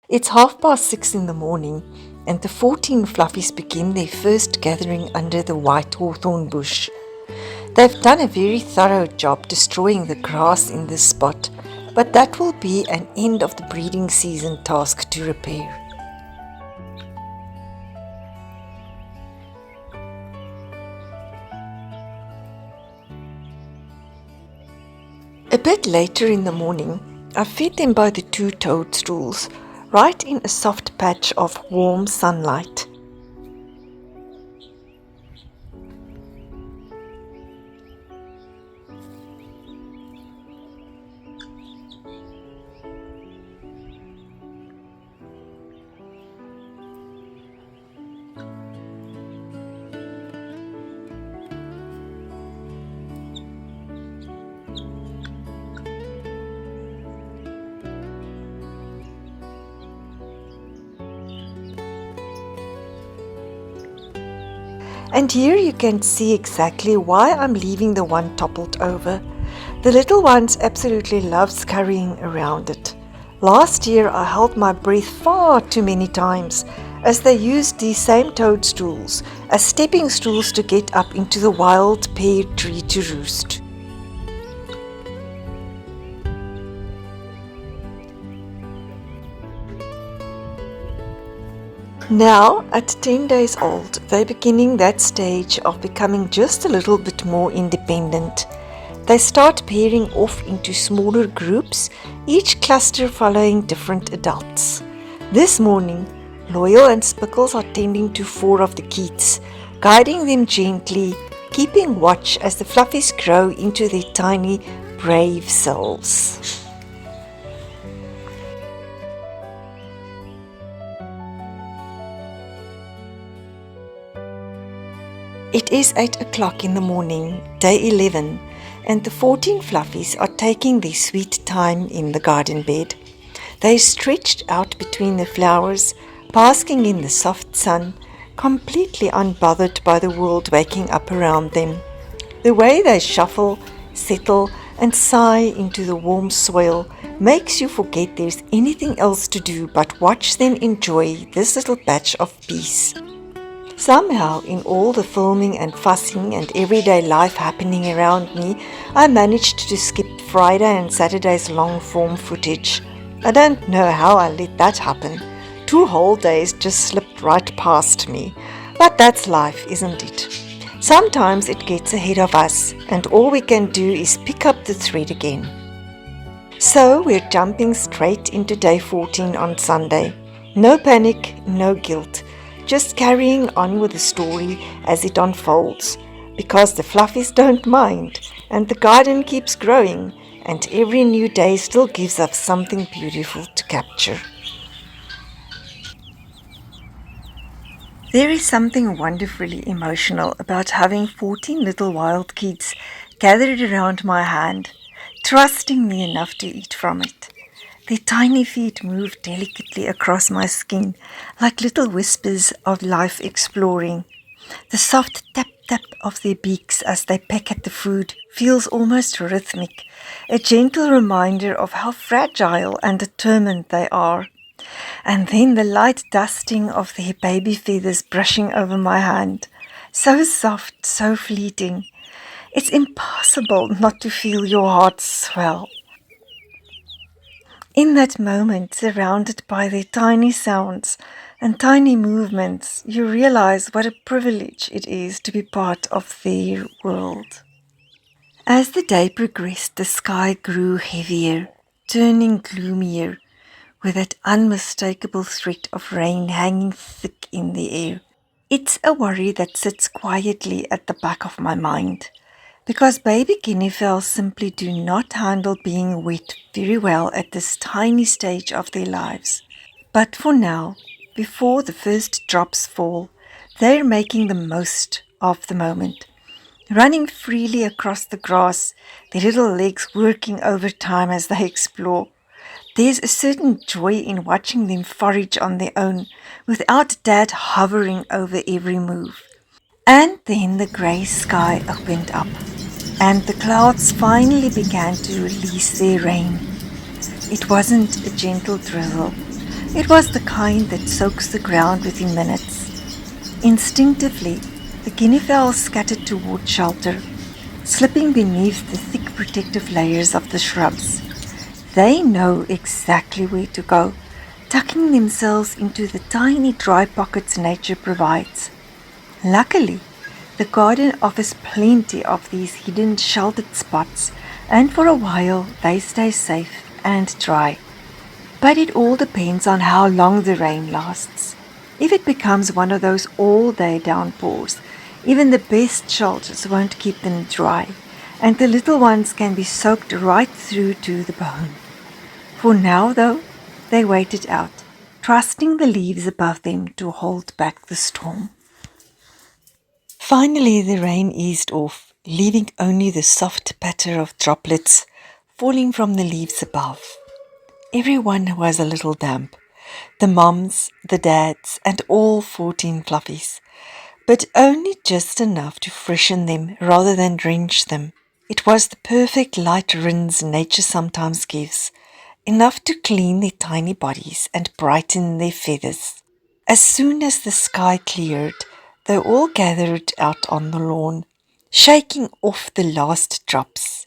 It's 6:30 in the morning, and the 14 fluffies begin their first gathering under the white hawthorn bush. They've done a very thorough job destroying the grass in this spot, but that will be an end of the breeding season task to repair. A bit later in the morning, I fed them by the 2 toadstools, right in a soft patch of warm sunlight. And here you can see exactly why I'm leaving the one toppled over. The little ones absolutely love scurrying around it. Last year I held my breath far too many times as they used these same toadstools as stepping stools to get up into the wild pear tree to roost. Now, at 10 days old, they're beginning that stage of becoming just a little bit more independent. They start pairing off into smaller groups, each cluster following different adults. This morning, Loyal and Spickles are tending to 4 of the kids, guiding them gently, keeping watch as the fluffies grow into their tiny, brave selves. It is 8 o'clock in the morning, day 11, and the 14 fluffies are taking their sweet time in the garden bed. They stretched out between the flowers, basking in the soft sun, completely unbothered by the world waking up around them. The way they shuffle, settle, and sigh into the warm soil makes you forget there's anything else to do but watch them enjoy this little patch of peace. Somehow, in all the filming and fussing and everyday life happening around me, I managed to skip Friday and Saturday's long-form footage. I don't know how I let that happen. 2 whole days just slipped right past me. But that's life, isn't it? Sometimes it gets ahead of us, and all we can do is pick up the thread again. So we're jumping straight into day 14 on Sunday. No panic, no guilt. Just carrying on with the story as it unfolds, because the fluffies don't mind, and the garden keeps growing, and every new day still gives us something beautiful to capture. There is something wonderfully emotional about having 14 little wild kids gathered around my hand, trusting me enough to eat from it. Their tiny feet move delicately across my skin like little whispers of life exploring. The soft tap-tap of their beaks as they peck at the food feels almost rhythmic, a gentle reminder of how fragile and determined they are. And then the light dusting of their baby feathers brushing over my hand. So soft, so fleeting. It's impossible not to feel your heart swell. In that moment, surrounded by their tiny sounds and tiny movements, you realize what a privilege it is to be part of their world. As the day progressed, the sky grew heavier, turning gloomier, with that unmistakable threat of rain hanging thick in the air. It's a worry that sits quietly at the back of my mind, because baby guinea fowls simply do not handle being wet very well at this tiny stage of their lives. But for now, before the first drops fall, they're making the most of the moment, running freely across the grass, their little legs working overtime as they explore. There's a certain joy in watching them forage on their own, without Dad hovering over every move. And then the grey sky opened up, and the clouds finally began to release their rain. It wasn't a gentle drizzle. It was the kind that soaks the ground within minutes. Instinctively, the guinea fowls scattered toward shelter, slipping beneath the thick protective layers of the shrubs. They know exactly where to go, tucking themselves into the tiny dry pockets nature provides. Luckily, the garden offers plenty of these hidden sheltered spots, and for a while they stay safe and dry. But it all depends on how long the rain lasts. If it becomes one of those all-day downpours, even the best shelters won't keep them dry, and the little ones can be soaked right through to the bone. For now, though, they wait it out, trusting the leaves above them to hold back the storm. Finally, the rain eased off, leaving only the soft patter of droplets falling from the leaves above. Everyone was a little damp, the mums, the dads, and all 14 fluffies, but only just enough to freshen them rather than drench them. It was the perfect light rinse nature sometimes gives, enough to clean their tiny bodies and brighten their feathers. As soon as the sky cleared, they all gathered out on the lawn, shaking off the last drops.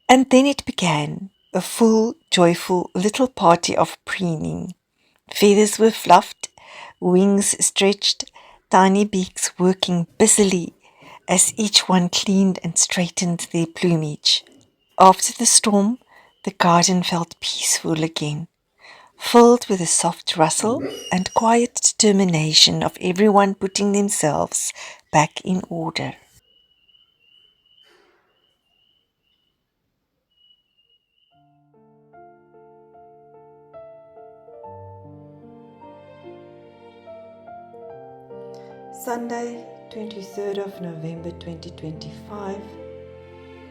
And then it began, a full, joyful little party of preening. Feathers were fluffed, wings stretched, tiny beaks working busily as each one cleaned and straightened their plumage. After the storm, the garden felt peaceful again, filled with the soft rustle and quiet determination of everyone putting themselves back in order. Sunday, 23rd of November 2025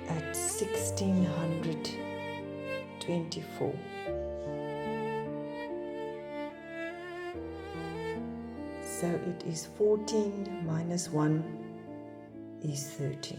at 1624. So it is 14 minus 1 is 13.